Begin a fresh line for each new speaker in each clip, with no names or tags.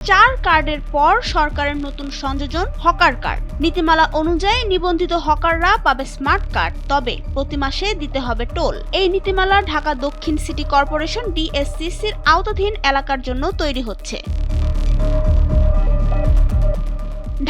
4 কার্ডের পর সরকারের নতুন সংযোজন হকার কার্ড। নীতিমালা অনুযায়ী নিবন্ধিত হকাররা পাবে স্মার্ট কার্ড, তবে প্রতি মাসে দিতে হবে টোল। এই নীতিমালা ঢাকা দক্ষিণ সিটি কর্পোরেশন ডিএসসিসির আওতাধীন এলাকার জন্য তৈরি হচ্ছে।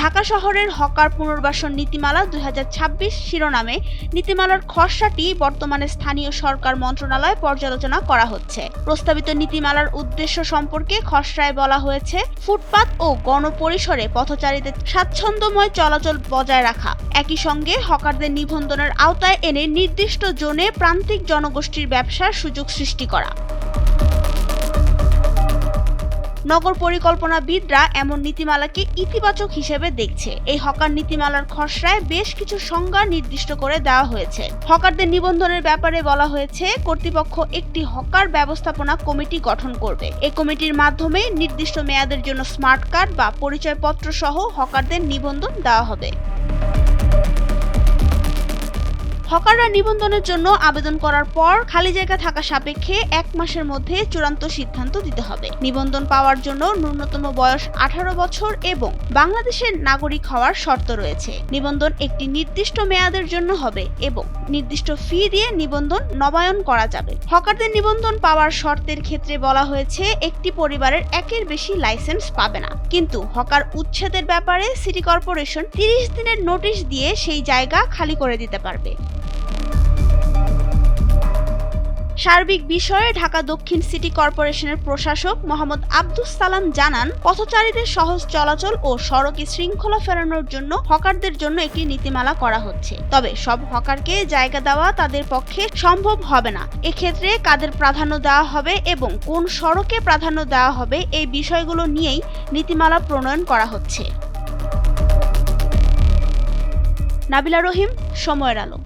ঢাকা শহরের হকার পুনর্বাসন নীতিমালা 2026 শিরোনামে নীতিমালার খসড়াটি বর্তমানে স্থানীয় সরকার মন্ত্রণালয়ে পর্যালোচনা করা হচ্ছে। প্রস্তাবিত নীতিমালার উদ্দেশ্য সম্পর্কে খসড়ায় বলা হয়েছে, ফুটপাত ও গণপরিসরে পথচারীদের স্বাচ্ছন্দ্যময় চলাচল বজায় রাখা, একই সঙ্গে হকারদের নিবন্ধনের আওতায় এনে নির্দিষ্ট জোনে প্রান্তিক জনগোষ্ঠীর ব্যবসার সুযোগ সৃষ্টি করা। নগর পরিকল্পনাবিদরা এমন নীতিমালাকে ইতিবাচক হিসেবে দেখছে। এই হকার নীতিমালার খসড়ায় বেশ কিছু সংজ্ঞা নির্দিষ্ট করে দেওয়া হয়েছে। হকারদের নিবন্ধনের ব্যাপারে বলা হয়েছে, কর্তৃপক্ষ একটি হকার ব্যবস্থাপনা কমিটি গঠন করবে। এই কমিটির মাধ্যমে নির্দিষ্ট মেয়াদের জন্য স্মার্ট কার্ড বা পরিচয়পত্র সহ হকারদের নিবন্ধন দেওয়া হবে। হকাররা নিবন্ধনের জন্য আবেদন করার পর খালি জায়গা থাকা সাপেক্ষে 1 মাসের মধ্যে চূড়ান্ত সিদ্ধান্ত দিতে হবে। নিবন্ধন পাওয়ার জন্য ন্যূনতম বয়স 18 বছর এবং বাংলাদেশের নাগরিক হওয়ার শর্ত রয়েছে। নিবন্ধন একটি নির্দিষ্ট মেয়াদের জন্য হবে এবং নির্দিষ্ট ফি দিয়ে নিবন্ধন নবায়ন করা যাবে। হকারদের নিবন্ধন পাওয়ার শর্তের ক্ষেত্রে বলা হয়েছে, একটি পরিবারের 1-এর বেশি লাইসেন্স পাবে না। কিন্তু হকার উচ্ছেদের ব্যাপারে সিটি কর্পোরেশন 30 দিনের নোটিশ দিয়ে সেই জায়গা খালি করে দিতে পারবে। সার্বিক বিষয়ে ঢাকা দক্ষিণ সিটি কর্পোরেশনের প্রশাসক মোহাম্মদ আব্দুস সালাম জানান, পথচারীদের সহজ চলাচল ও সড়কে শৃঙ্খলা ফেরানোর জন্য হকারদের জন্য একটি নীতিমালা করা হচ্ছে। তবে সব হকারকে জায়গা দেওয়া তাদের পক্ষে সম্ভব হবে না। এক্ষেত্রে কাদের প্রাধান্য দেওয়া হবে এবং কোন সড়কে প্রাধান্য দেওয়া হবে, এই বিষয়গুলো নিয়েই নীতিমালা প্রণয়ন করা হচ্ছে। নাবিলা রহিম, সময়ের আলো।